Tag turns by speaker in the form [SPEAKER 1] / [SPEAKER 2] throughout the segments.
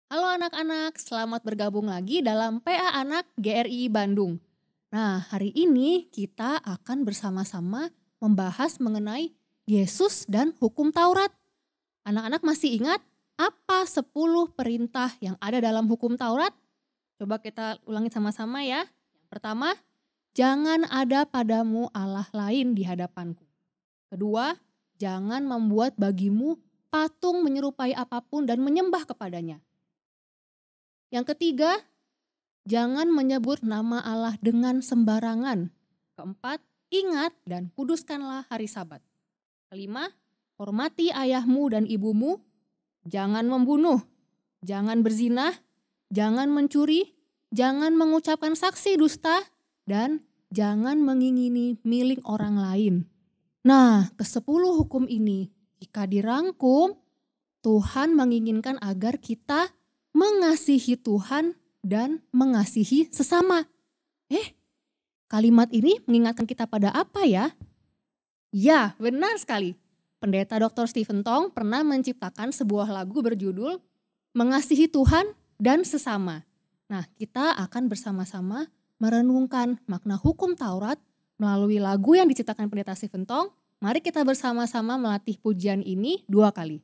[SPEAKER 1] Halo anak-anak, selamat bergabung lagi dalam PA Anak GRI Bandung. Nah, hari ini kita akan bersama-sama membahas mengenai Yesus dan hukum Taurat. Anak-anak masih ingat apa 10 perintah yang ada dalam hukum Taurat? Coba kita ulangi sama-sama ya. Yang pertama, jangan ada padamu Allah lain di hadapanku. Kedua, jangan membuat bagimu patung menyerupai apapun dan menyembah kepadanya. Yang ketiga, jangan menyebut nama Allah dengan sembarangan. Keempat, ingat dan kuduskanlah hari Sabat. Kelima, hormati ayahmu dan ibumu. Jangan membunuh, jangan berzinah, jangan mencuri, jangan mengucapkan saksi dusta, dan jangan mengingini milik orang lain. Nah, ke-10 hukum ini, jika dirangkum, Tuhan menginginkan agar kita mengasihi Tuhan dan mengasihi sesama. Kalimat ini mengingatkan kita pada apa ya? Ya, benar sekali. Pendeta Dr. Stephen Tong pernah menciptakan sebuah lagu berjudul Mengasihi Tuhan dan Sesama. Nah, kita akan bersama-sama merenungkan makna hukum Taurat melalui lagu yang diciptakan Pendeta Stephen Tong. Mari kita bersama-sama melatih pujian ini 2 kali.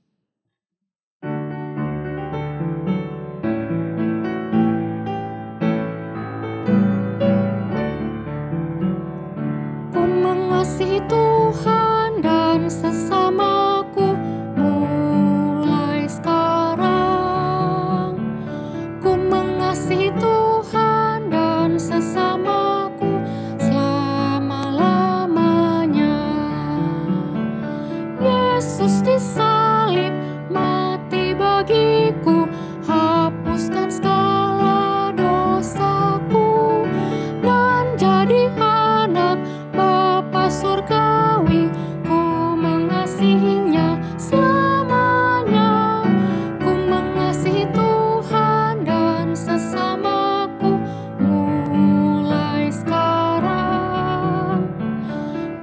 [SPEAKER 1] Mengasihi Tuhan dan sesamaku mulai sekarang. Ku mengasihi Tuhan dan sesamaku selama-lamanya. Yesus disalib mati bagiku, hapuskan segala dosaku dan jadi anak Bapa surgawi. Ku mengasihinya selamanya. Ku mengasihi Tuhan dan sesamaku mulai sekarang.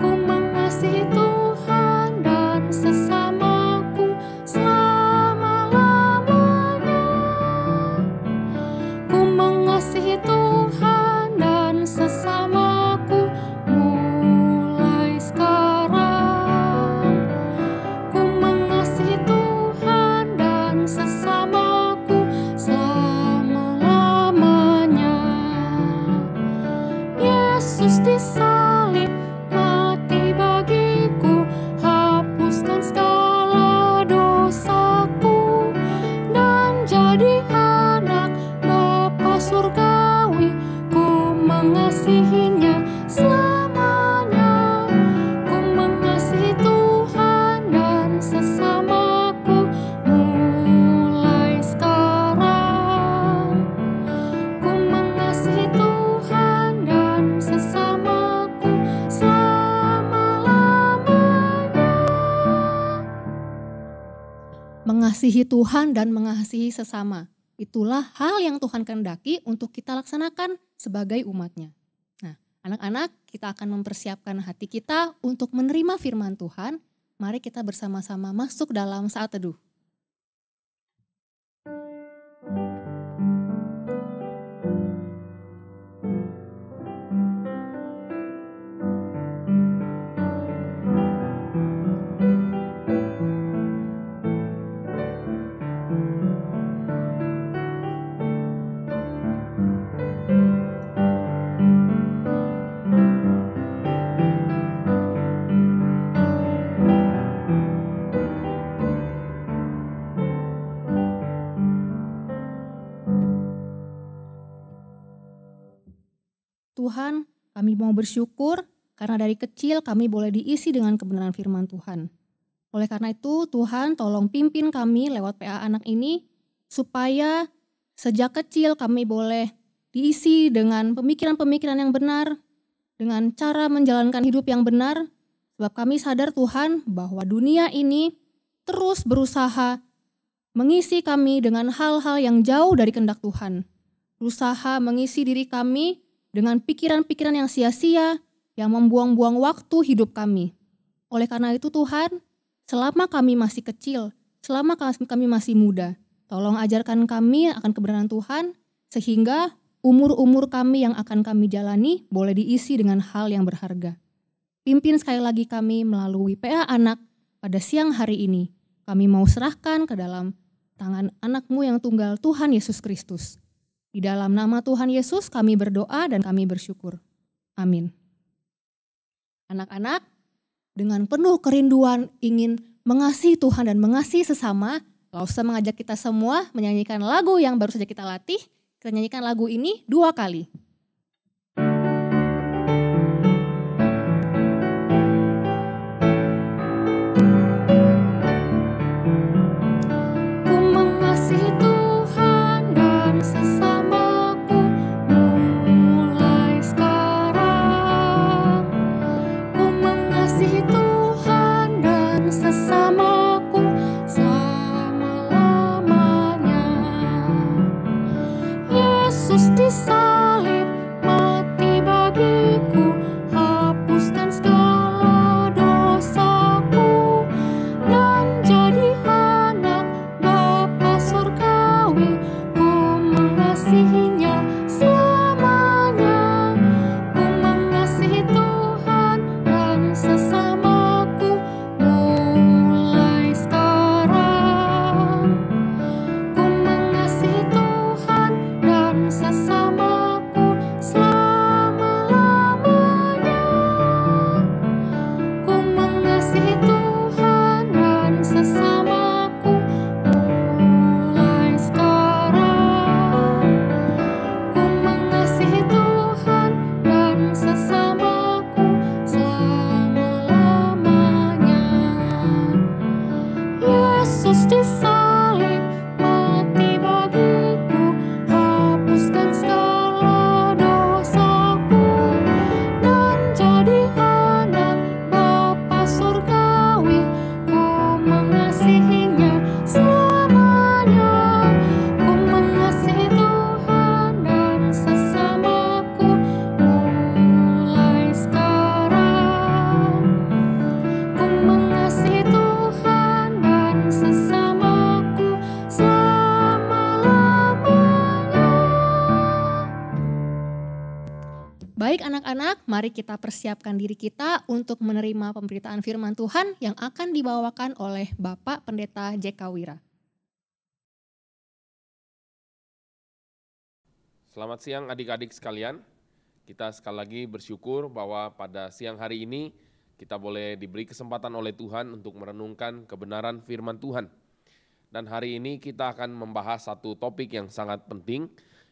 [SPEAKER 1] Ku mengasihi Tuhan dan sesamaku selama-lamanya. Ku mengasihi Tuhan dan sesamaku mulai sekarang. Ku mengasihi Tuhan dan sesamaku selama-lamanya. Yesus disalib mati bagiku, hapuskan segala dosaku dan jadi anak Bapa surgawi. Ku mengasihinya selamanya. Ku mengasihi Tuhan dan sesamaku mulai sekarang. Ku mengasihi Tuhan dan sesamaku selama-lamanya. Mengasihi Tuhan dan mengasihi sesama. Itulah hal yang Tuhan kehendaki untuk kita laksanakan sebagai umat-Nya. Nah, anak-anak, kita akan mempersiapkan hati kita untuk menerima firman Tuhan. Mari kita bersama-sama masuk dalam saat teduh. Tuhan, kami mau bersyukur karena dari kecil kami boleh diisi dengan kebenaran firman Tuhan. Oleh karena itu, Tuhan tolong pimpin kami lewat PA Anak ini supaya sejak kecil kami boleh diisi dengan pemikiran-pemikiran yang benar, dengan cara menjalankan hidup yang benar, sebab kami sadar Tuhan bahwa dunia ini terus berusaha mengisi kami dengan hal-hal yang jauh dari kehendak Tuhan. Berusaha mengisi diri kami dengan pikiran-pikiran yang sia-sia, yang membuang-buang waktu hidup kami. Oleh karena itu Tuhan, selama kami masih kecil, selama kami masih muda, Tolong ajarkan kami akan kebenaran Tuhan, sehingga umur-umur kami yang akan kami jalani boleh diisi dengan hal yang berharga. Pimpin sekali lagi kami melalui PA Anak pada siang hari ini. Kami mau serahkan ke dalam tangan anak-Mu yang tunggal, Tuhan Yesus Kristus. Di dalam nama Tuhan Yesus kami berdoa dan kami bersyukur. Amin. Anak-anak, dengan penuh kerinduan ingin mengasihi Tuhan dan mengasihi sesama, Lausa mengajak kita semua menyanyikan lagu yang baru saja kita latih. Kita nyanyikan lagu ini 2 kali. Baik anak-anak, mari kita persiapkan diri kita untuk menerima pemberitaan firman Tuhan yang akan dibawakan oleh Bapak Pendeta J.K. Wira.
[SPEAKER 2] Selamat siang adik-adik sekalian. Kita sekali lagi bersyukur bahwa pada siang hari ini kita boleh diberi kesempatan oleh Tuhan untuk merenungkan kebenaran firman Tuhan. Dan hari ini kita akan membahas satu topik yang sangat penting,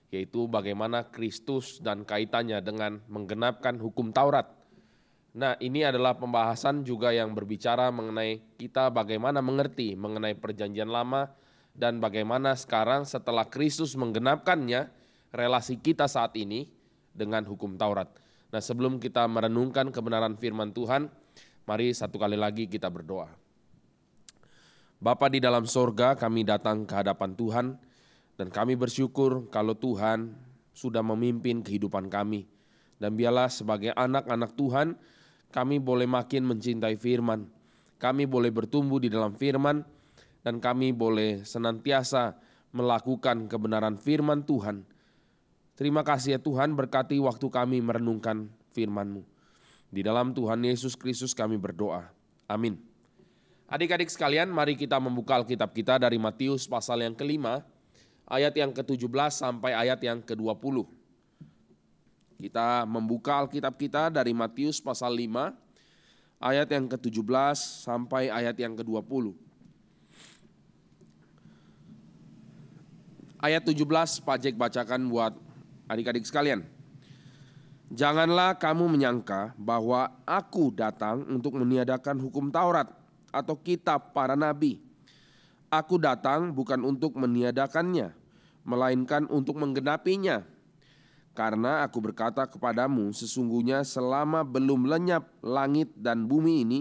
[SPEAKER 2] yaitu bagaimana Kristus dan kaitannya dengan menggenapkan hukum Taurat. Nah, ini adalah pembahasan juga yang berbicara mengenai kita bagaimana mengerti mengenai perjanjian lama dan bagaimana sekarang setelah Kristus menggenapkannya, relasi kita saat ini dengan hukum Taurat. Nah, sebelum kita merenungkan kebenaran firman Tuhan, mari satu kali lagi kita berdoa. Bapa di dalam sorga, kami datang ke hadapan Tuhan, dan kami bersyukur kalau Tuhan sudah memimpin kehidupan kami. Dan biarlah sebagai anak-anak Tuhan, kami boleh makin mencintai firman. Kami boleh bertumbuh di dalam firman, dan kami boleh senantiasa melakukan kebenaran firman Tuhan. Terima kasih ya Tuhan, berkati waktu kami merenungkan firman-Mu. Di dalam Tuhan Yesus Kristus kami berdoa. Amin. Adik-adik sekalian, mari kita membuka Alkitab kita dari Matius pasal yang ke-5, ayat yang ke-17 sampai ayat yang ke-20. Kita membuka Alkitab kita dari Matius pasal 5, ayat yang ke-17 sampai ayat yang ke-20. Ayat 17 Pak Jack bacakan buat adik-adik sekalian. Janganlah kamu menyangka bahwa aku datang untuk meniadakan hukum Taurat atau kitab para nabi. Aku datang bukan untuk meniadakannya, melainkan untuk menggenapinya. Karena aku berkata kepadamu, sesungguhnya selama belum lenyap langit dan bumi ini,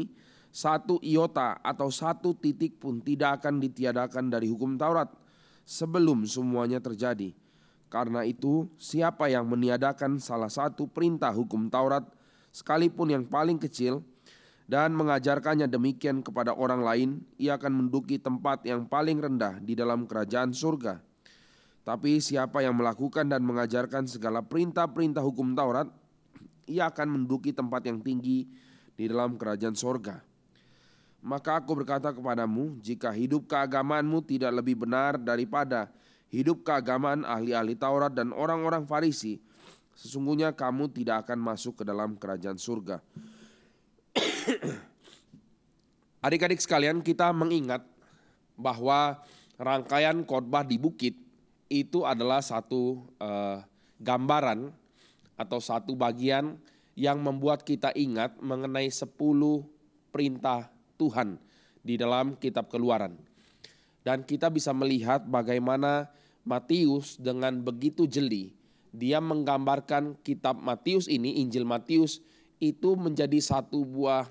[SPEAKER 2] satu iota atau satu titik pun tidak akan ditiadakan dari hukum Taurat sebelum semuanya terjadi. Karena itu, siapa yang meniadakan salah satu perintah hukum Taurat, sekalipun yang paling kecil,
[SPEAKER 3] dan mengajarkannya demikian kepada orang lain, ia akan menduduki tempat yang paling rendah di dalam kerajaan surga. Tapi siapa yang melakukan dan mengajarkan segala perintah-perintah hukum Taurat, ia akan menduduki tempat yang tinggi di dalam kerajaan surga. Maka aku berkata kepadamu, jika hidup keagamaanmu tidak lebih benar daripada hidup keagamaan ahli-ahli Taurat dan orang-orang Farisi, sesungguhnya kamu tidak akan masuk ke dalam kerajaan surga. Adik-adik sekalian, kita mengingat bahwa rangkaian khotbah di bukit itu adalah satu gambaran atau satu bagian yang membuat kita ingat mengenai 10 perintah Tuhan di dalam kitab Keluaran. Dan kita bisa melihat bagaimana Matius dengan begitu jeli, dia menggambarkan kitab Matius ini, Injil Matius, itu menjadi satu buah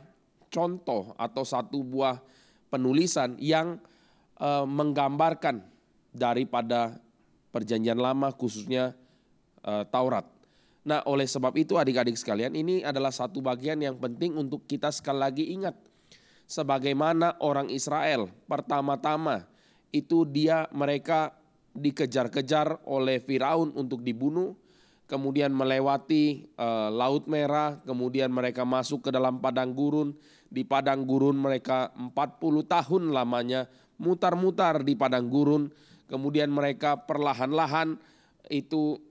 [SPEAKER 3] contoh atau satu buah penulisan yang menggambarkan daripada Perjanjian Lama, khususnya Taurat. Nah, oleh sebab itu adik-adik sekalian, ini adalah satu bagian yang penting untuk kita sekali lagi ingat. Sebagaimana orang Israel pertama-tama itu mereka dikejar-kejar oleh Firaun untuk dibunuh, kemudian melewati Laut Merah, kemudian mereka masuk ke dalam padang gurun. Di padang gurun mereka 40 tahun lamanya mutar-mutar di padang gurun, kemudian mereka perlahan-lahan itu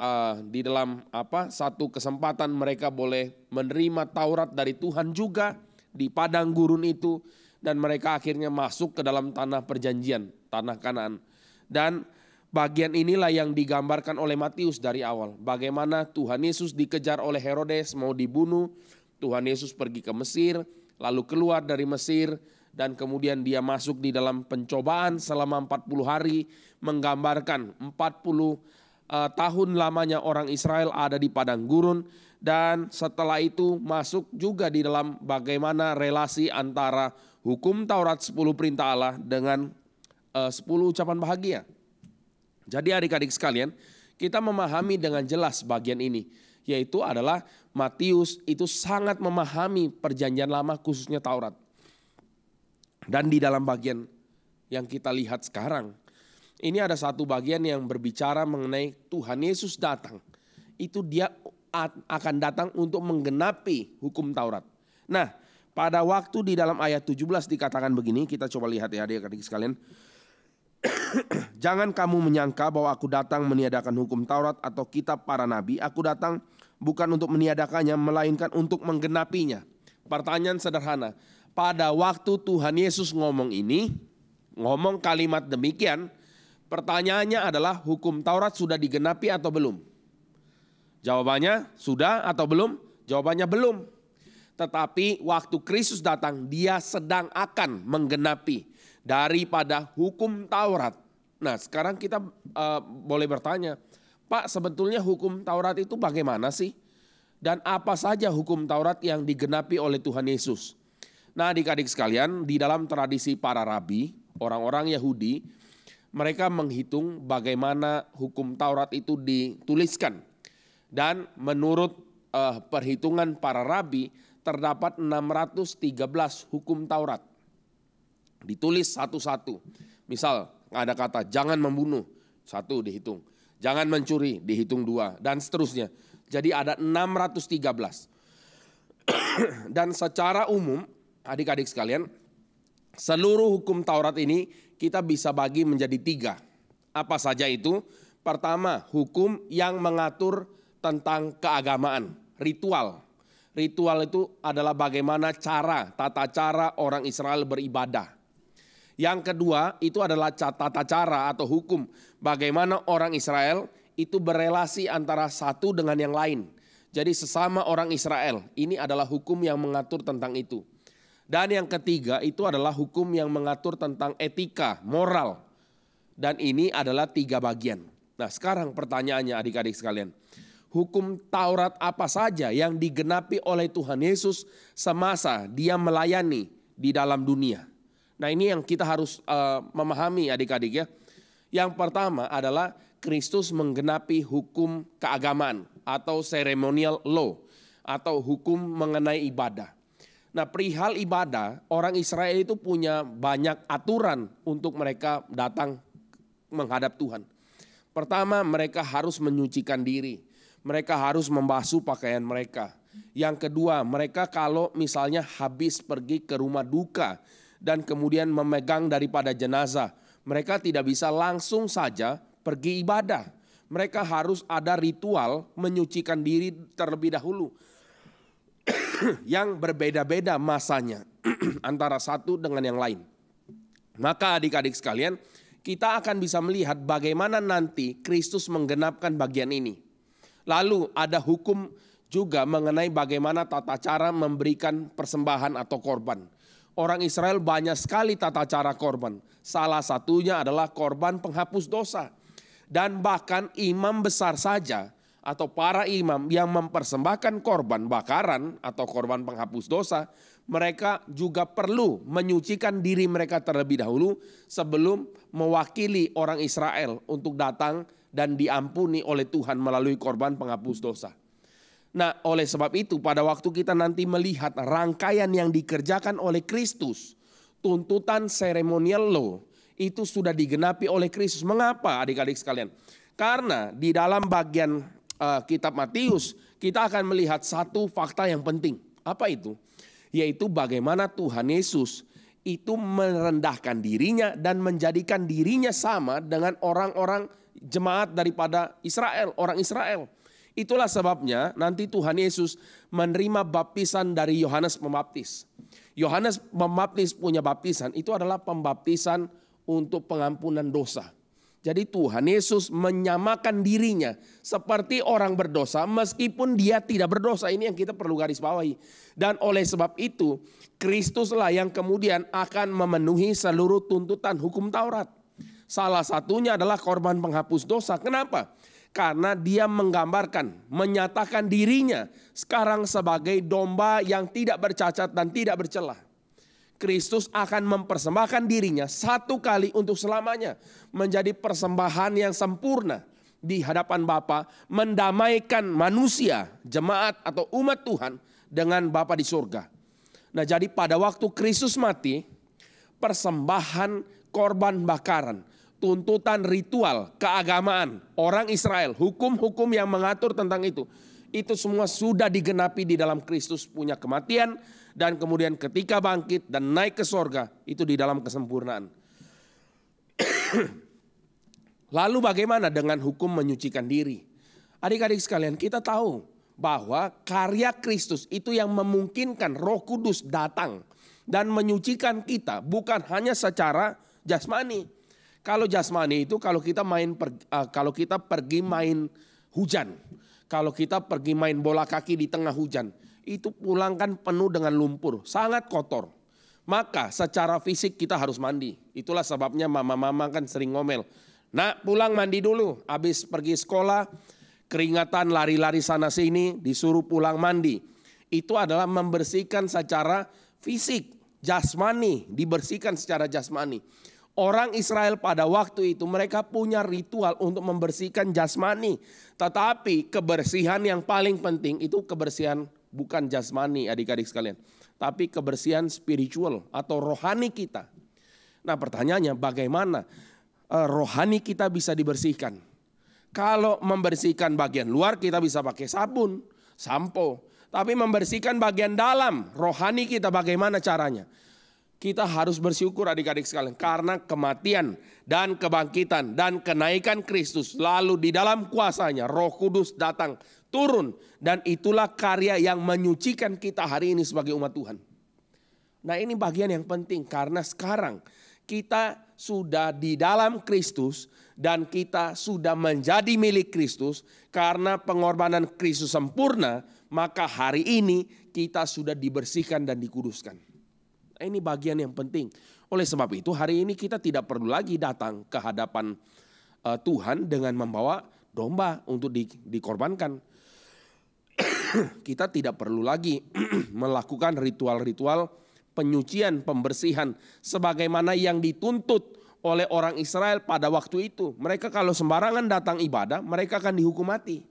[SPEAKER 3] di dalam satu kesempatan mereka boleh menerima Taurat dari Tuhan juga di padang gurun itu, dan mereka akhirnya masuk ke dalam tanah perjanjian, tanah Kanaan. Dan bagian inilah yang digambarkan oleh Matius dari awal, bagaimana Tuhan Yesus dikejar oleh Herodes mau dibunuh, Tuhan Yesus pergi ke Mesir, lalu keluar dari Mesir, dan kemudian dia masuk di dalam pencobaan selama 40 hari, menggambarkan 40 tahun lamanya orang Israel ada di padang gurun, dan setelah itu masuk juga di dalam bagaimana relasi antara hukum Taurat 10 perintah Allah dengan 10 ucapan bahagia. Jadi adik-adik sekalian, kita memahami dengan jelas bagian ini, yaitu adalah Matius itu sangat memahami Perjanjian Lama khususnya Taurat. Dan di dalam bagian yang kita lihat sekarang, ini ada satu bagian yang berbicara mengenai Tuhan Yesus datang. Itu dia akan datang untuk menggenapi hukum Taurat. Nah, pada waktu di dalam ayat 17 dikatakan begini, kita coba lihat ya adik-adik sekalian. Jangan kamu menyangka bahwa aku datang meniadakan hukum Taurat atau kitab para nabi. Aku datang bukan untuk meniadakannya, melainkan untuk menggenapinya. Pertanyaan sederhana, pada waktu Tuhan Yesus ngomong kalimat demikian, pertanyaannya adalah hukum Taurat sudah digenapi atau belum? Jawabannya sudah atau belum? Jawabannya belum. Tetapi waktu Kristus datang, dia sedang akan menggenapi daripada hukum Taurat. Nah, sekarang kita boleh bertanya, Pak, sebetulnya hukum Taurat itu bagaimana sih? Dan apa saja hukum Taurat yang digenapi oleh Tuhan Yesus? Nah, adik-adik sekalian, di dalam tradisi para rabi, orang-orang Yahudi, mereka menghitung bagaimana hukum Taurat itu dituliskan. Dan menurut perhitungan para rabi, terdapat 613 hukum Taurat. Ditulis satu-satu. Misal ada kata jangan membunuh, 1 dihitung. Jangan mencuri, dihitung 2, dan seterusnya. Jadi ada 613. Dan secara umum, adik-adik sekalian, seluruh hukum Taurat ini kita bisa bagi menjadi 3. Apa saja itu? Pertama, hukum yang mengatur tentang keagamaan, ritual. Ritual itu adalah bagaimana tata cara orang Israel beribadah. Yang kedua itu adalah tata cara atau hukum bagaimana orang Israel itu berelasi antara satu dengan yang lain. Jadi sesama orang Israel, ini adalah hukum yang mengatur tentang itu. Dan yang ketiga itu adalah hukum yang mengatur tentang etika, moral. Dan ini adalah 3 bagian. Nah, sekarang pertanyaannya adik-adik sekalian, hukum Taurat apa saja yang digenapi oleh Tuhan Yesus semasa dia melayani di dalam dunia? Nah, ini yang kita harus memahami adik-adik ya. Yang pertama adalah Kristus menggenapi hukum keagamaan atau ceremonial law atau hukum mengenai ibadah. Nah, perihal ibadah, orang Israel itu punya banyak aturan untuk mereka datang menghadap Tuhan. Pertama, mereka harus menyucikan diri. Mereka harus membasuh pakaian mereka. Yang kedua, mereka kalau misalnya habis pergi ke rumah duka dan kemudian memegang daripada jenazah, mereka tidak bisa langsung saja pergi ibadah. Mereka harus ada ritual menyucikan diri terlebih dahulu. Yang berbeda-beda masanya antara satu dengan yang lain. Maka adik-adik sekalian, kita akan bisa melihat bagaimana nanti Kristus menggenapkan bagian ini. Lalu ada hukum juga mengenai bagaimana tata cara memberikan persembahan atau korban. Orang Israel banyak sekali tata cara korban. Salah satunya adalah korban penghapus dosa. Dan bahkan imam besar saja atau para imam yang mempersembahkan korban bakaran atau korban penghapus dosa, mereka juga perlu menyucikan diri mereka terlebih dahulu sebelum mewakili orang Israel untuk datang dan diampuni oleh Tuhan melalui korban penghapus dosa. Nah, oleh sebab itu pada waktu kita nanti melihat rangkaian yang dikerjakan oleh Kristus, tuntutan seremonial law itu sudah digenapi oleh Kristus. Mengapa adik-adik sekalian? Karena di dalam bagian kitab Matius kita akan melihat satu fakta yang penting. Apa itu? Yaitu bagaimana Tuhan Yesus itu merendahkan dirinya dan menjadikan dirinya sama dengan orang-orang jemaat daripada Israel, orang Israel. Itulah sebabnya nanti Tuhan Yesus menerima baptisan dari Yohanes Pembaptis. Yohanes Pembaptis punya baptisan, itu adalah pembaptisan untuk pengampunan dosa. Jadi Tuhan Yesus menyamakan dirinya seperti orang berdosa meskipun dia tidak berdosa. Ini yang kita perlu garis bawahi. Dan oleh sebab itu Kristuslah yang kemudian akan memenuhi seluruh tuntutan hukum Taurat. Salah satunya adalah korban penghapus dosa. Kenapa? Karena dia menggambarkan, menyatakan dirinya sekarang sebagai domba yang tidak bercacat dan tidak bercelah. Kristus akan mempersembahkan dirinya satu kali untuk selamanya. Menjadi persembahan yang sempurna di hadapan Bapa, mendamaikan manusia, jemaat atau umat Tuhan dengan Bapa di surga. Nah, jadi pada waktu Kristus mati, persembahan korban bakaran, tuntutan ritual, keagamaan, orang Israel, hukum-hukum yang mengatur tentang itu semua sudah digenapi di dalam Kristus punya kematian dan kemudian ketika bangkit dan naik ke sorga itu di dalam kesempurnaan. Lalu bagaimana dengan hukum menyucikan diri? Adik-adik sekalian, kita tahu bahwa karya Kristus itu yang memungkinkan Roh Kudus datang dan menyucikan kita bukan hanya secara jasmani. Kalau jasmani itu kalau kita pergi main hujan, kalau kita pergi main bola kaki di tengah hujan, itu pulang kan penuh dengan lumpur, sangat kotor. Maka secara fisik kita harus mandi. Itulah sebabnya mama-mama kan sering ngomel. Nak, pulang mandi dulu, habis pergi sekolah, keringatan lari-lari sana sini, disuruh pulang mandi. Itu adalah membersihkan secara fisik, jasmani, dibersihkan secara jasmani. Orang Israel pada waktu itu mereka punya ritual untuk membersihkan jasmani. Tetapi kebersihan yang paling penting itu kebersihan bukan jasmani adik-adik sekalian. Tapi kebersihan spiritual atau rohani kita. Nah, pertanyaannya bagaimana rohani kita bisa dibersihkan? Kalau membersihkan bagian luar kita bisa pakai sabun, sampo. Tapi membersihkan bagian dalam rohani kita bagaimana caranya? Kita harus bersyukur adik-adik sekalian karena kematian dan kebangkitan dan kenaikan Kristus lalu di dalam kuasanya Roh Kudus datang turun dan itulah karya yang menyucikan kita hari ini sebagai umat Tuhan. Nah, ini bagian yang penting karena sekarang kita sudah di dalam Kristus dan kita sudah menjadi milik Kristus karena pengorbanan Kristus sempurna, maka hari ini kita sudah dibersihkan dan dikuduskan. Ini bagian yang penting. Oleh sebab itu hari ini kita tidak perlu lagi datang ke hadapan Tuhan dengan membawa domba untuk dikorbankan. Kita tidak perlu lagi melakukan ritual-ritual penyucian, pembersihan sebagaimana yang dituntut oleh orang Israel pada waktu itu. Mereka kalau sembarangan datang ibadah, mereka akan dihukum mati.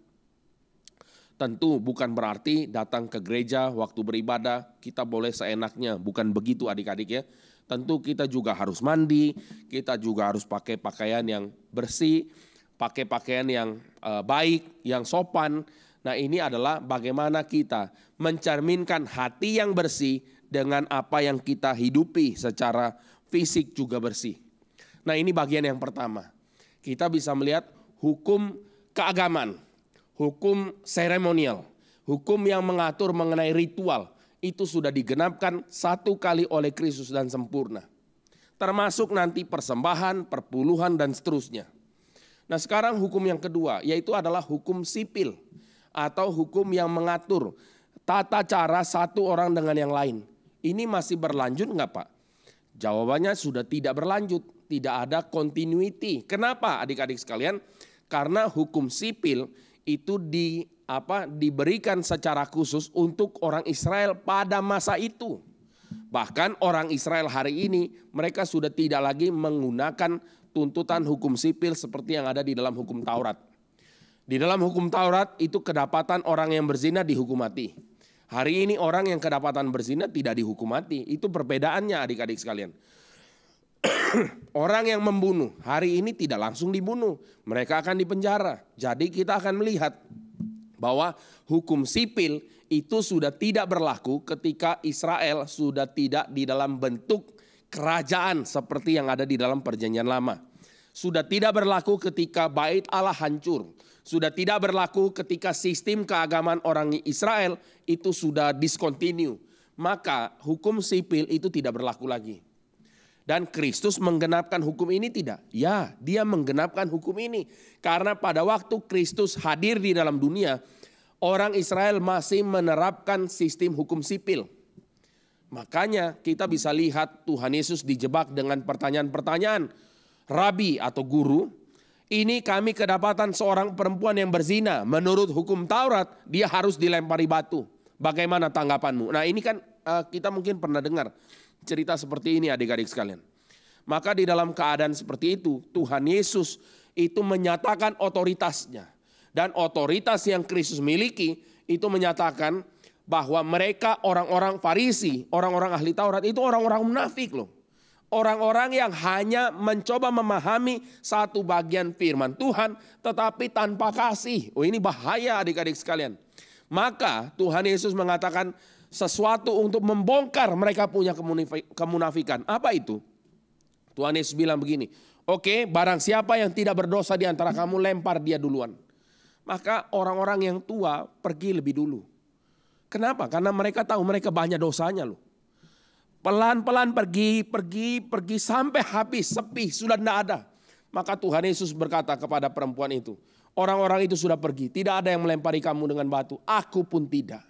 [SPEAKER 3] Tentu bukan berarti datang ke gereja waktu beribadah kita boleh seenaknya, bukan begitu adik-adik ya. Tentu kita juga harus mandi, kita juga harus pakai pakaian yang bersih, pakai pakaian yang baik, yang sopan. Nah ini adalah bagaimana kita mencerminkan hati yang bersih dengan apa yang kita hidupi secara fisik juga bersih. Nah ini bagian yang pertama. Kita bisa melihat hukum keagamaan, hukum seremonial, hukum yang mengatur mengenai ritual. Itu sudah digenapkan satu kali oleh Kristus dan sempurna. Termasuk nanti persembahan, perpuluhan dan seterusnya. Nah sekarang hukum yang kedua yaitu adalah hukum sipil. Atau hukum yang mengatur tata cara satu orang dengan yang lain. Ini masih berlanjut enggak Pak? Jawabannya sudah tidak berlanjut, tidak ada continuity. Kenapa adik-adik sekalian? Karena hukum sipil itu diberikan secara khusus untuk orang Israel pada masa itu. Bahkan orang Israel hari ini mereka sudah tidak lagi menggunakan tuntutan hukum sipil seperti yang ada di dalam hukum Taurat. Di dalam hukum Taurat itu kedapatan orang yang berzina dihukum mati. Hari ini orang yang kedapatan berzina tidak dihukum mati. Itu perbedaannya adik-adik sekalian. Orang yang membunuh hari ini tidak langsung dibunuh. Mereka akan dipenjara. Jadi kita akan melihat bahwa hukum sipil itu sudah tidak berlaku ketika Israel sudah tidak di dalam bentuk kerajaan seperti yang ada di dalam perjanjian lama. Sudah tidak berlaku ketika bait Allah hancur. Sudah tidak berlaku ketika sistem keagamaan orang Israel itu sudah discontinue. Maka hukum sipil itu tidak berlaku lagi. Dan Kristus menggenapkan hukum ini tidak? Ya, dia menggenapkan hukum ini. Karena pada waktu Kristus hadir di dalam dunia, orang Israel masih menerapkan sistem hukum sipil. Makanya kita bisa lihat Tuhan Yesus dijebak dengan pertanyaan-pertanyaan. Rabi atau guru, ini kami kedapatan seorang perempuan yang berzina. Menurut hukum Taurat dia harus dilempari batu. Bagaimana tanggapanmu? Nah ini kan kita mungkin pernah dengar cerita seperti ini adik-adik sekalian. Maka di dalam keadaan seperti itu Tuhan Yesus itu menyatakan otoritasnya. Dan otoritas yang Kristus miliki itu menyatakan bahwa mereka orang-orang Farisi, orang-orang ahli Taurat itu orang-orang munafik loh. Orang-orang yang hanya mencoba memahami satu bagian firman Tuhan tetapi tanpa kasih. Oh ini bahaya adik-adik sekalian. Maka Tuhan Yesus mengatakan sesuatu untuk membongkar mereka punya kemunafikan. Apa itu? Tuhan Yesus bilang begini, oke, barang siapa yang tidak berdosa di antara kamu lempar dia duluan. Maka orang-orang yang tua pergi lebih dulu. Kenapa? Karena mereka tahu mereka banyak dosanya loh. Pelan-pelan pergi sampai habis, sepi, sudah tidak ada. Maka Tuhan Yesus berkata kepada perempuan itu, orang-orang itu sudah pergi, tidak ada yang melempari kamu dengan batu, aku pun tidak.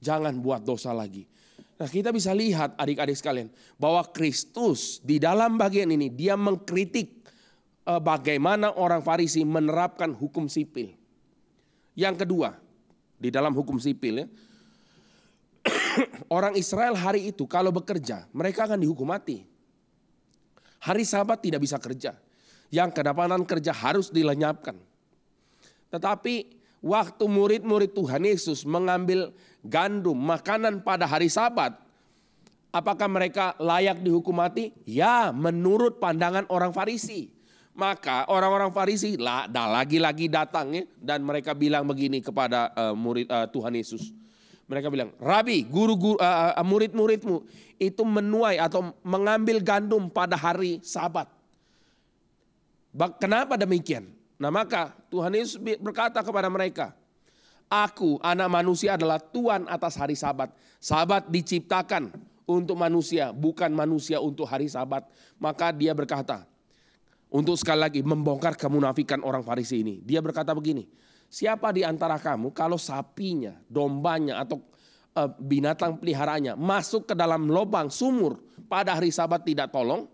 [SPEAKER 3] Jangan buat dosa lagi. Nah kita bisa lihat adik-adik sekalian, bahwa Kristus di dalam bagian ini, dia mengkritik bagaimana orang Farisi menerapkan hukum sipil. Yang kedua, di dalam hukum sipil ya, orang Israel hari itu kalau bekerja mereka akan dihukum mati. Hari Sabat tidak bisa kerja. Yang kedapatan kerja harus dilenyapkan. Tetapi waktu murid-murid Tuhan Yesus mengambil gandum makanan pada hari Sabat, apakah mereka layak dihukum mati? Ya, menurut pandangan orang Farisi. Maka orang-orang Farisi lagi-lagi datang ya, dan mereka bilang begini kepada Tuhan Yesus. Mereka bilang, Rabi, murid-muridmu itu menuai atau mengambil gandum pada hari Sabat. Kenapa demikian? Nah maka Tuhan Yesus berkata kepada mereka, aku anak manusia adalah Tuhan atas hari Sabat. Sabat diciptakan untuk manusia, bukan manusia untuk hari Sabat. Maka dia berkata, untuk sekali lagi membongkar kemunafikan orang Farisi ini. Dia berkata begini, siapa di antara kamu kalau sapinya, dombanya atau binatang peliharaannya masuk ke dalam lubang sumur pada hari Sabat tidak tolong?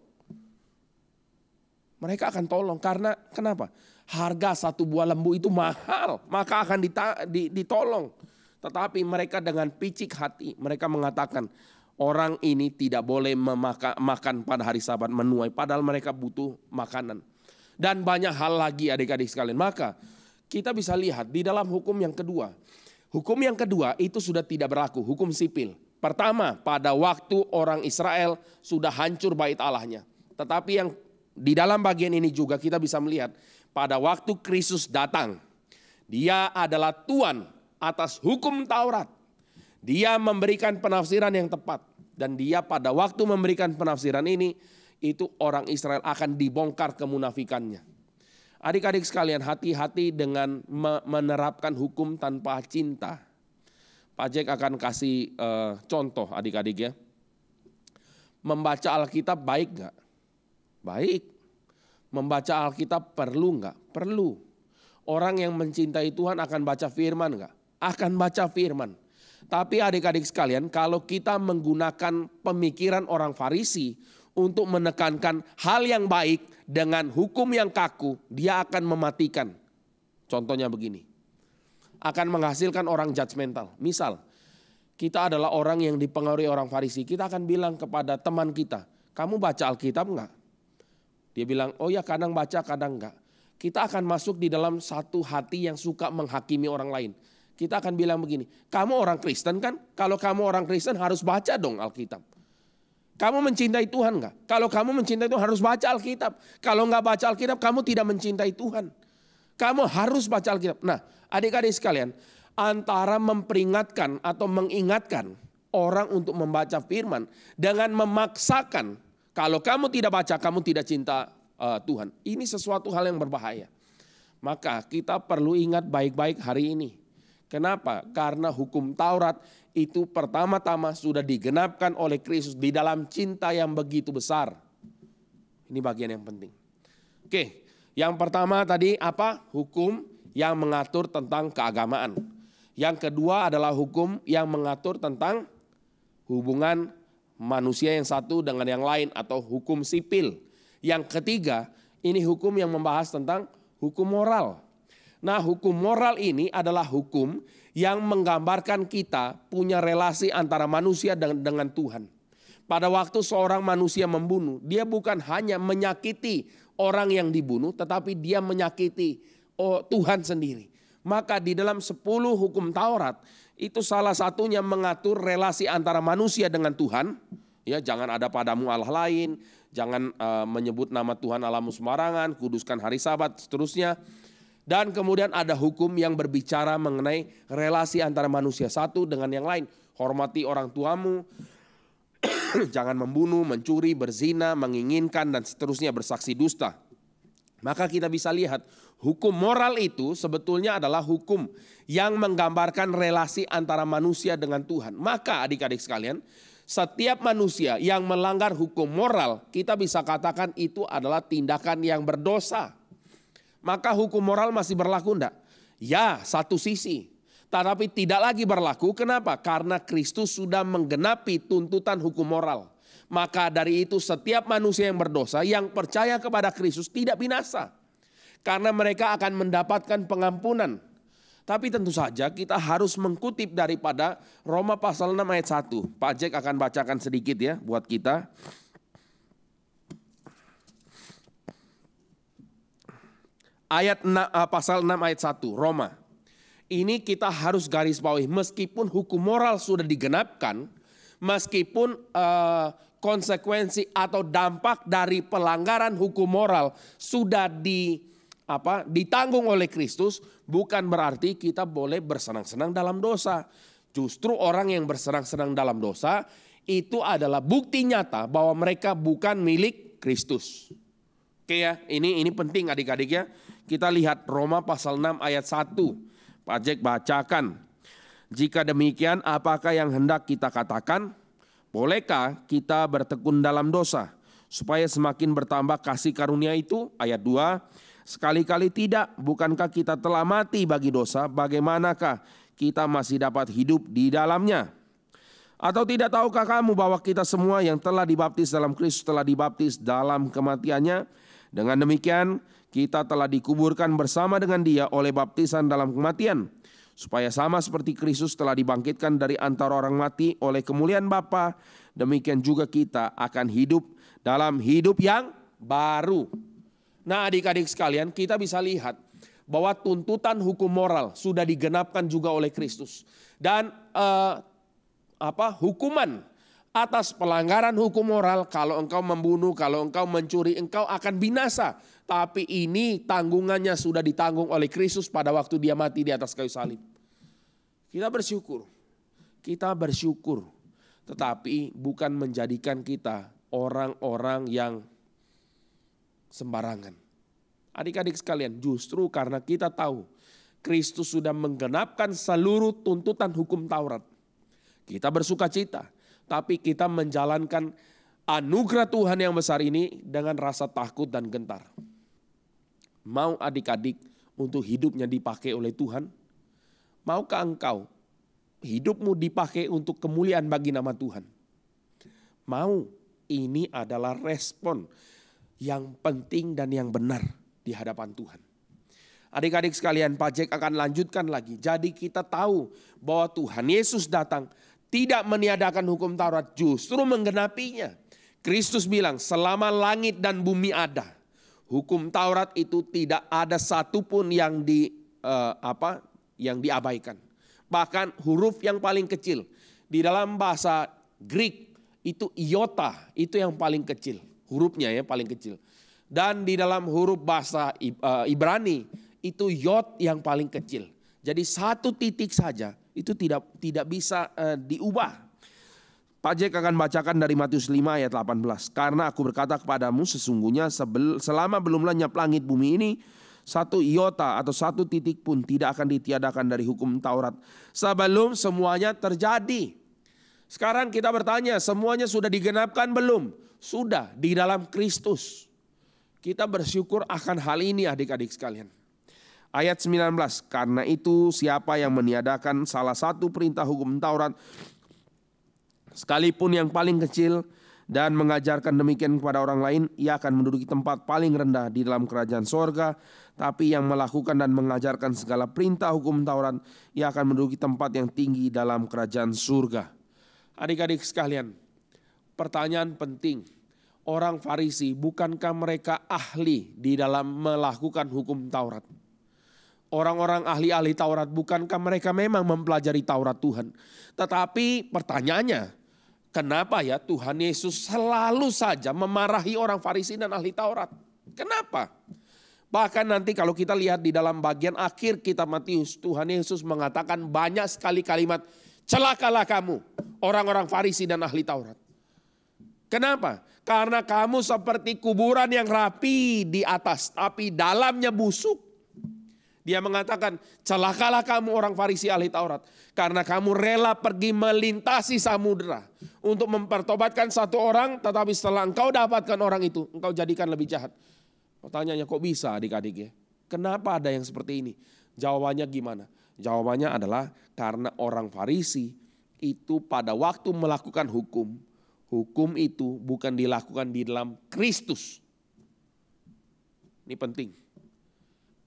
[SPEAKER 3] Mereka akan tolong karena kenapa? Harga satu buah lembu itu mahal, maka akan ditolong. Tetapi mereka dengan picik hati, mereka mengatakan orang ini tidak boleh makan pada hari Sabat menuai, padahal mereka butuh makanan. Dan banyak hal lagi adik-adik sekalian. Maka kita bisa lihat di dalam hukum yang kedua. Hukum yang kedua itu sudah tidak berlaku, hukum sipil. Pertama, pada waktu orang Israel sudah hancur bait Allahnya. Tetapi yang di dalam bagian ini juga kita bisa melihat pada waktu Kristus datang, dia adalah Tuhan atas hukum Taurat. Dia memberikan penafsiran yang tepat. Dan dia pada waktu memberikan penafsiran ini, itu orang Israel akan dibongkar kemunafikannya. Adik-adik sekalian, hati-hati dengan menerapkan hukum tanpa cinta. Pak Jack akan kasih contoh adik-adik ya. Membaca Alkitab baik gak? Baik. Membaca Alkitab perlu gak? Perlu. Orang yang mencintai Tuhan akan baca firman gak? Akan baca firman. Tapi adik-adik sekalian, kalau kita menggunakan pemikiran orang Farisi untuk menekankan hal yang baik dengan hukum yang kaku, dia akan mematikan. Contohnya begini, akan menghasilkan orang judgmental. Misal, kita adalah orang yang dipengaruhi orang Farisi, kita akan bilang kepada teman kita, kamu baca Alkitab enggak? Dia bilang, oh ya kadang baca, kadang enggak. Kita akan masuk di dalam satu hati yang suka menghakimi orang lain. Kita akan bilang begini, kamu orang Kristen kan? Kalau kamu orang Kristen harus baca dong Alkitab. Kamu mencintai Tuhan enggak? Kalau kamu mencintai Tuhan harus baca Alkitab. Kalau enggak baca Alkitab kamu tidak mencintai Tuhan. Kamu harus baca Alkitab. Nah adik-adik sekalian, antara memperingatkan atau mengingatkan orang untuk membaca firman dengan memaksakan kalau kamu tidak baca kamu tidak cinta Tuhan. Ini sesuatu hal yang berbahaya. Maka kita perlu ingat baik-baik hari ini. Kenapa? Karena hukum Taurat itu pertama-tama sudah digenapkan oleh Kristus di dalam cinta yang begitu besar. Ini bagian yang penting. Oke, yang pertama tadi apa? Hukum yang mengatur tentang keagamaan. Yang kedua adalah hukum yang mengatur tentang hubungan manusia yang satu dengan yang lain atau hukum sipil. Yang ketiga, ini hukum yang membahas tentang hukum moral. Nah, hukum moral ini adalah hukum yang menggambarkan kita punya relasi antara manusia dengan Tuhan. Pada waktu seorang manusia membunuh, dia bukan hanya menyakiti orang yang dibunuh, tetapi dia menyakiti Tuhan sendiri. Maka di dalam 10 hukum Taurat, itu salah satunya mengatur relasi antara manusia dengan Tuhan. Ya, jangan ada padamu Allah lain, jangan menyebut nama Tuhan Allahmu sembarangan, kuduskan hari Sabat, seterusnya. Dan kemudian ada hukum yang berbicara mengenai relasi antara manusia satu dengan yang lain. Hormati orang tuamu, jangan membunuh, mencuri, berzina, menginginkan dan seterusnya, bersaksi dusta. Maka kita bisa lihat hukum moral itu sebetulnya adalah hukum yang menggambarkan relasi antara manusia dengan Tuhan. Maka adik-adik sekalian, setiap manusia yang melanggar hukum moral kita bisa katakan itu adalah tindakan yang berdosa. Maka hukum moral masih berlaku enggak? Ya, satu sisi. Tetapi tidak lagi berlaku. Kenapa? Karena Kristus sudah menggenapi tuntutan hukum moral. Maka dari itu setiap manusia yang berdosa yang percaya kepada Kristus tidak binasa. Karena mereka akan mendapatkan pengampunan. Tapi tentu saja kita harus mengutip daripada Roma pasal 6 ayat 1. Pak Jack akan bacakan sedikit ya buat kita. Pasal 6 ayat 1 Roma. Ini kita harus garis bawahi, meskipun hukum moral sudah digenapkan, meskipun konsekuensi atau dampak dari pelanggaran hukum moral sudah ditanggung oleh Kristus, bukan berarti kita boleh bersenang-senang dalam dosa. Justru orang yang bersenang-senang dalam dosa itu adalah bukti nyata bahwa mereka bukan milik Kristus. Oke ya, ini penting adik-adik ya. Kita lihat Roma pasal 6 ayat 1. Pak Jack bacakan. Jika demikian, apakah yang hendak kita katakan? Bolehkah kita bertekun dalam dosa supaya semakin bertambah kasih karunia itu? Ayat 2. Sekali-kali tidak, bukankah kita telah mati bagi dosa? Bagaimanakah kita masih dapat hidup di dalamnya? Atau tidak tahukah kamu bahwa kita semua yang telah dibaptis dalam Kristus telah dibaptis dalam kematiannya? Dengan demikian kita telah dikuburkan bersama dengan Dia oleh baptisan dalam kematian, supaya sama seperti Kristus telah dibangkitkan dari antara orang mati oleh kemuliaan Bapa, demikian juga kita akan hidup dalam hidup yang baru. Nah adik-adik sekalian, kita bisa lihat bahwa tuntutan hukum moral sudah digenapkan juga oleh Kristus. Dan hukuman atas pelanggaran hukum moral, kalau engkau membunuh, kalau engkau mencuri, engkau akan binasa. Tapi ini tanggungannya sudah ditanggung oleh Kristus pada waktu dia mati di atas kayu salib. Kita bersyukur. Tetapi bukan menjadikan kita orang-orang yang sembarangan. Adik-adik sekalian, justru karena kita tahu Kristus sudah menggenapkan seluruh tuntutan hukum Taurat, kita bersuka cita. Tapi kita menjalankan anugerah Tuhan yang besar ini dengan rasa takut dan gentar. Mau adik-adik untuk hidupnya dipakai oleh Tuhan? Maukah engkau hidupmu dipakai untuk kemuliaan bagi nama Tuhan? Mau? Ini adalah respon yang penting dan yang benar di hadapan Tuhan. Adik-adik sekalian, Pak Jack akan lanjutkan lagi. Jadi kita tahu bahwa Tuhan Yesus datang tidak meniadakan hukum Taurat, justru menggenapinya. Kristus bilang, selama langit dan bumi ada, hukum Taurat itu tidak ada satupun yang diabaikan. Bahkan huruf yang paling kecil di dalam bahasa Greek itu iota, itu yang paling kecil, hurufnya ya paling kecil. Dan di dalam huruf bahasa Ibrani itu yod yang paling kecil. Jadi satu titik saja itu tidak bisa diubah. Pak Jack akan bacakan dari Matius 5 ayat 18. Karena aku berkata kepadamu, sesungguhnya selama belum lenyap langit bumi ini, satu iota atau satu titik pun tidak akan ditiadakan dari hukum Taurat sebelum semuanya terjadi. Sekarang kita bertanya, semuanya sudah digenapkan belum? Sudah, di dalam Kristus. Kita bersyukur akan hal ini adik-adik sekalian. Ayat 19, karena itu siapa yang meniadakan salah satu perintah hukum Taurat, sekalipun yang paling kecil, dan mengajarkan demikian kepada orang lain, ia akan menduduki tempat paling rendah di dalam kerajaan sorga. Tapi yang melakukan dan mengajarkan segala perintah hukum Taurat, ia akan menduduki tempat yang tinggi dalam kerajaan surga. Adik-adik sekalian, pertanyaan penting. Orang Farisi, bukankah mereka ahli di dalam melakukan hukum Taurat? Orang-orang ahli-ahli Taurat, bukankah mereka memang mempelajari Taurat Tuhan? Tetapi pertanyaannya, kenapa ya Tuhan Yesus selalu saja memarahi orang Farisi dan ahli Taurat? Kenapa? Bahkan nanti kalau kita lihat di dalam bagian akhir kitab Matius, Tuhan Yesus mengatakan banyak sekali kalimat, celakalah kamu orang-orang Farisi dan ahli Taurat. Kenapa? Karena kamu seperti kuburan yang rapi di atas, tapi dalamnya busuk. Dia mengatakan, celakalah kamu orang Farisi ahli Taurat. Karena kamu rela pergi melintasi samudera untuk mempertobatkan satu orang, tetapi setelah engkau dapatkan orang itu, engkau jadikan lebih jahat. Pertanyaannya, kok bisa adik-adik ya? Kenapa ada yang seperti ini? Jawabannya gimana? Jawabannya adalah karena orang Farisi itu pada waktu melakukan hukum itu bukan dilakukan di dalam Kristus. Ini penting.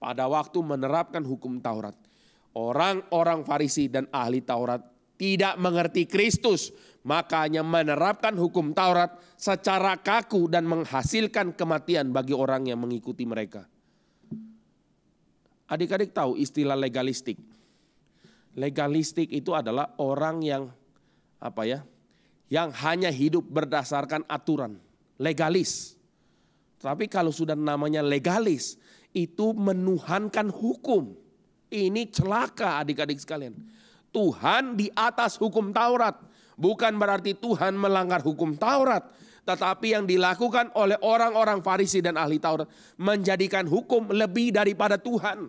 [SPEAKER 3] Pada waktu menerapkan hukum Taurat, orang-orang Farisi dan ahli Taurat tidak mengerti Kristus, makanya menerapkan hukum Taurat secara kaku dan menghasilkan kematian bagi orang yang mengikuti mereka. Adik-adik tahu istilah legalistik. Legalistik itu adalah orang yang yang hanya hidup berdasarkan aturan, legalis. Tapi kalau sudah namanya legalis, itu menuhankan hukum. Ini celaka adik-adik sekalian. Tuhan di atas hukum Taurat. Bukan berarti Tuhan melanggar hukum Taurat. Tetapi yang dilakukan oleh orang-orang Farisi dan ahli Taurat menjadikan hukum lebih daripada Tuhan.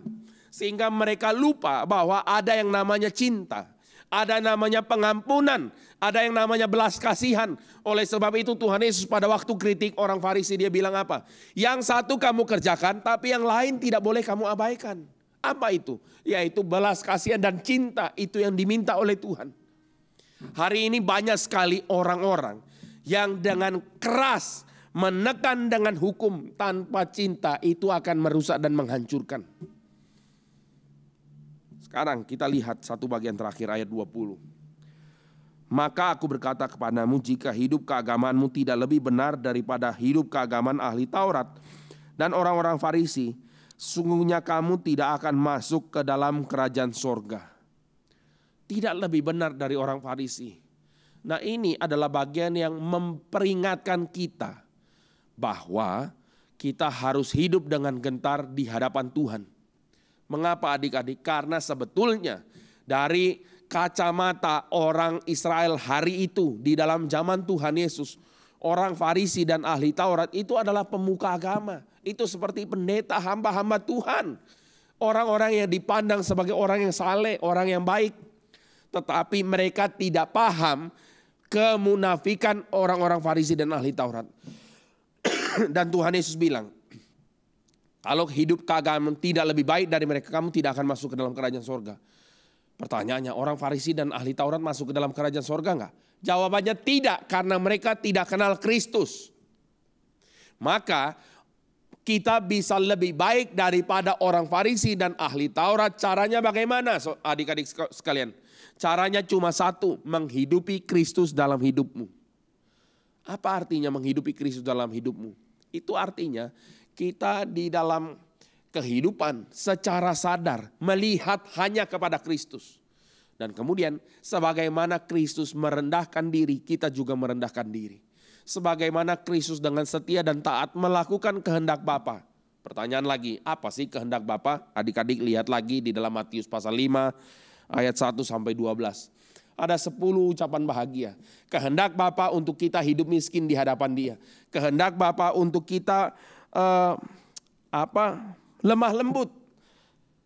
[SPEAKER 3] Sehingga mereka lupa bahwa ada yang namanya cinta. Ada namanya pengampunan, ada yang namanya belas kasihan. Oleh sebab itu Tuhan Yesus pada waktu kritik orang Farisi dia bilang apa? Yang satu kamu kerjakan tapi yang lain tidak boleh kamu abaikan. Apa itu? Yaitu belas kasihan dan cinta, itu yang diminta oleh Tuhan. Hari ini banyak sekali orang-orang yang dengan keras menekan dengan hukum tanpa cinta, itu akan merusak dan menghancurkan. Sekarang kita lihat satu bagian terakhir ayat 20. Maka aku berkata kepadamu, jika hidup keagamanmu tidak lebih benar daripada hidup keagamaan ahli Taurat dan orang-orang Farisi, sungguhnya kamu tidak akan masuk ke dalam kerajaan sorga. Tidak lebih benar dari orang Farisi. Nah, ini adalah bagian yang memperingatkan kita bahwa kita harus hidup dengan gentar di hadapan Tuhan. Mengapa adik-adik? Karena sebetulnya dari kacamata orang Israel hari itu di dalam zaman Tuhan Yesus, orang Farisi dan ahli Taurat itu adalah pemuka agama. Itu seperti pendeta, hamba-hamba Tuhan. Orang-orang yang dipandang sebagai orang yang saleh, orang yang baik. Tetapi mereka tidak paham kemunafikan orang-orang Farisi dan ahli Taurat. Dan Tuhan Yesus bilang, kalau hidup keagamaan tidak lebih baik dari mereka, kamu tidak akan masuk ke dalam kerajaan sorga. Pertanyaannya, orang Farisi dan ahli Taurat masuk ke dalam kerajaan sorga enggak? Jawabannya tidak, karena mereka tidak kenal Kristus. Maka kita bisa lebih baik daripada orang Farisi dan ahli Taurat. Caranya bagaimana adik-adik sekalian? Caranya cuma satu, menghidupi Kristus dalam hidupmu. Apa artinya menghidupi Kristus dalam hidupmu? Itu artinya kita di dalam kehidupan secara sadar melihat hanya kepada Kristus. Dan kemudian sebagaimana Kristus merendahkan diri, kita juga merendahkan diri. Sebagaimana Kristus dengan setia dan taat melakukan kehendak Bapa. Pertanyaan lagi, apa sih kehendak Bapa? Adik-adik lihat lagi di dalam Matius pasal 5 ayat 1 sampai 12. Ada 10 ucapan bahagia. Kehendak Bapa untuk kita hidup miskin di hadapan Dia. Kehendak Bapa untuk kita lemah lembut.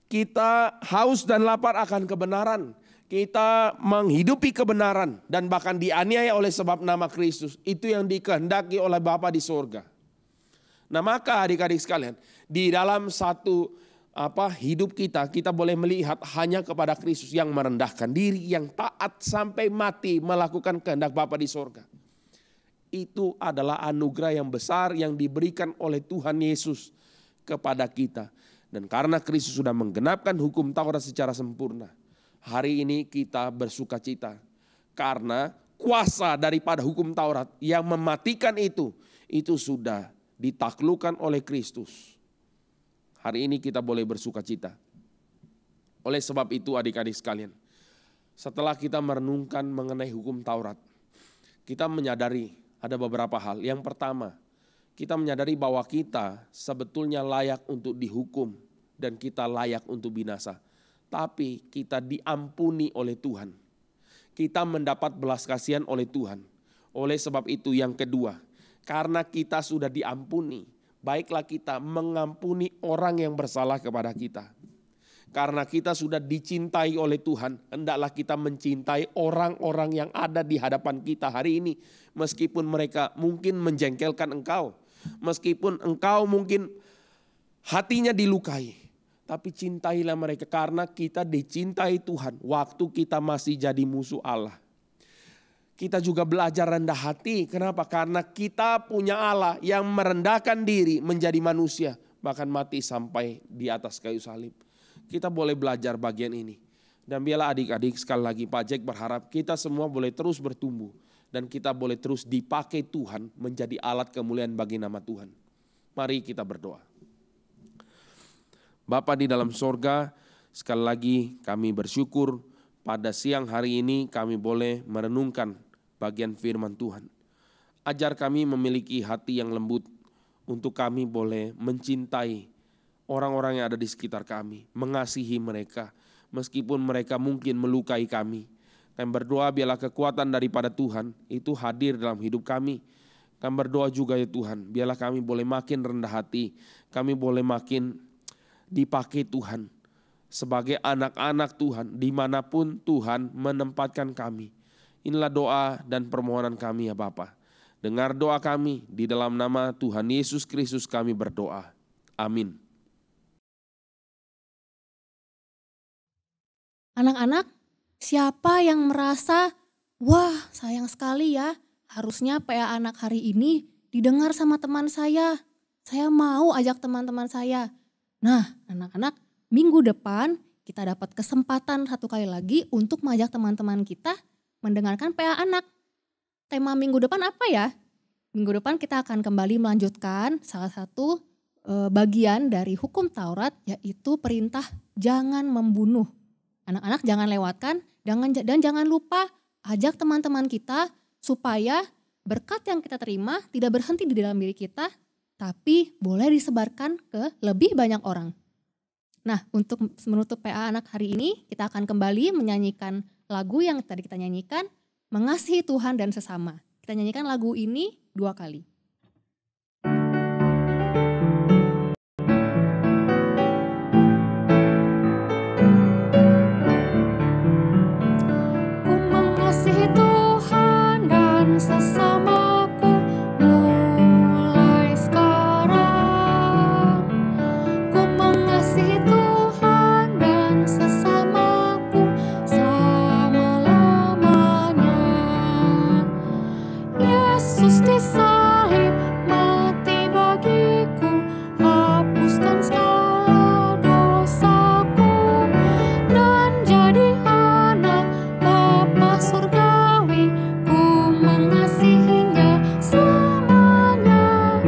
[SPEAKER 3] Kita haus dan lapar akan kebenaran. Kita menghidupi kebenaran dan bahkan dianiaya oleh sebab nama Kristus. Itu yang dikehendaki oleh Bapa di sorga. Nah, maka adik-adik sekalian, di dalam satu hidup kita boleh melihat hanya kepada Kristus yang merendahkan diri, yang taat sampai mati melakukan kehendak Bapa di sorga. Itu adalah anugerah yang besar yang diberikan oleh Tuhan Yesus kepada kita. Dan karena Kristus sudah menggenapkan hukum Taurat secara sempurna, hari ini kita bersuka cita karena kuasa daripada hukum Taurat yang mematikan itu sudah ditaklukkan oleh Kristus. Hari ini kita boleh bersuka cita. Oleh sebab itu adik-adik sekalian, setelah kita merenungkan mengenai hukum Taurat, kita menyadari ada beberapa hal. Yang pertama, kita menyadari bahwa kita sebetulnya layak untuk dihukum dan kita layak untuk binasa. Tapi kita diampuni oleh Tuhan. Kita mendapat belas kasihan oleh Tuhan. Oleh sebab itu yang kedua, karena kita sudah diampuni, baiklah kita mengampuni orang yang bersalah kepada kita. Karena kita sudah dicintai oleh Tuhan, hendaklah kita mencintai orang-orang yang ada di hadapan kita hari ini. Meskipun mereka mungkin menjengkelkan engkau, meskipun engkau mungkin hatinya dilukai, tapi cintailah mereka karena kita dicintai Tuhan waktu kita masih jadi musuh Allah. Kita juga belajar rendah hati. Kenapa? Karena kita punya Allah yang merendahkan diri menjadi manusia, bahkan mati sampai di atas kayu salib. Kita boleh belajar bagian ini. Dan biarlah adik-adik, sekali lagi Pak Jack berharap kita semua boleh terus bertumbuh. Dan kita boleh terus dipakai Tuhan menjadi alat kemuliaan bagi nama Tuhan. Mari kita berdoa. Bapa di dalam sorga, sekali lagi kami bersyukur pada siang hari ini kami boleh merenungkan bagian firman Tuhan. Ajar kami memiliki hati yang lembut untuk kami boleh mencintai orang-orang yang ada di sekitar kami, mengasihi mereka, meskipun mereka mungkin melukai kami. Kami berdoa biarlah kekuatan daripada Tuhan itu hadir dalam hidup kami. Kami berdoa juga ya Tuhan, biarlah kami boleh makin rendah hati, kami boleh makin dipakai Tuhan sebagai anak-anak Tuhan dimanapun Tuhan menempatkan kami. Inilah doa dan permohonan kami ya Bapa. Dengar doa kami di dalam nama Tuhan Yesus Kristus kami berdoa. Amin.
[SPEAKER 1] Anak-anak, siapa yang merasa, wah sayang sekali ya, harusnya PA anak hari ini didengar sama teman saya. Saya mau ajak teman-teman saya. Nah anak-anak, minggu depan kita dapat kesempatan satu kali lagi untuk mengajak teman-teman kita mendengarkan PA anak. Tema minggu depan apa ya? Minggu depan kita akan kembali melanjutkan salah satu bagian dari hukum Taurat, yaitu perintah jangan membunuh. Anak-anak jangan lewatkan dan jangan lupa ajak teman-teman kita supaya berkat yang kita terima tidak berhenti di dalam diri kita, tapi boleh disebarkan ke lebih banyak orang. Nah, untuk menutup PA Anak hari ini, kita akan kembali menyanyikan lagu yang tadi kita nyanyikan, Mengasihi Tuhan dan Sesama. Kita nyanyikan lagu ini 2 kali. Ku mengasihi Tuhan dan sesamaku mulai sekarang. Ku mengasihi Tuhan dan sesamaku selama-lamanya. Yesus disalib mati bagiku, hapuskan segala dosaku, dan jadi anak Bapa surgawi. Ku mengasihinya selamanya.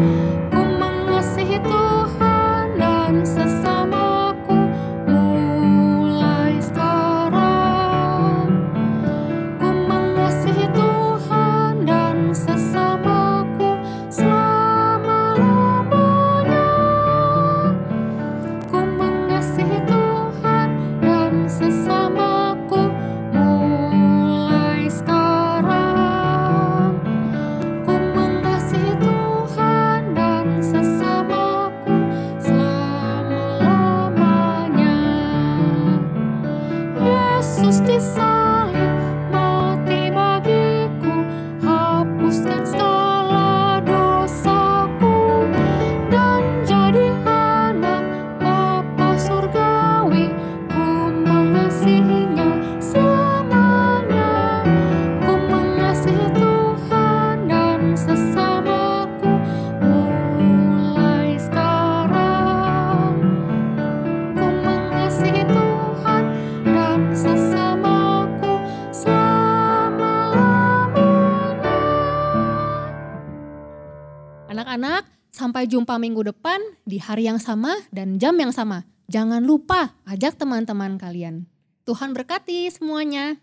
[SPEAKER 1] Ku mengasihi Tuhan dan sesamaku mulai sekarang. Ku mengasihi Tuhan dan sesamaku selama-lamanya. Ku mengasihi Tuhan dan sesamaku mulai sekarang. Ku mengasihi Tuhan dan sesamaku selama-lamanya. Yesus disalib mati bagiku, hapuskan segala dosaku, dan jadi anak Bapa surgawi. Ku mengasihinya selamanya. Ku mengasihi Tuhan dan sesamaku mulai sekarang. Ku mengasihi Tuhan dan sesamaku selama-lamanya. Anak-anak, sampai jumpa minggu depan di hari yang sama dan jam yang sama. Jangan lupa ajak teman-teman kalian. Tuhan berkati semuanya.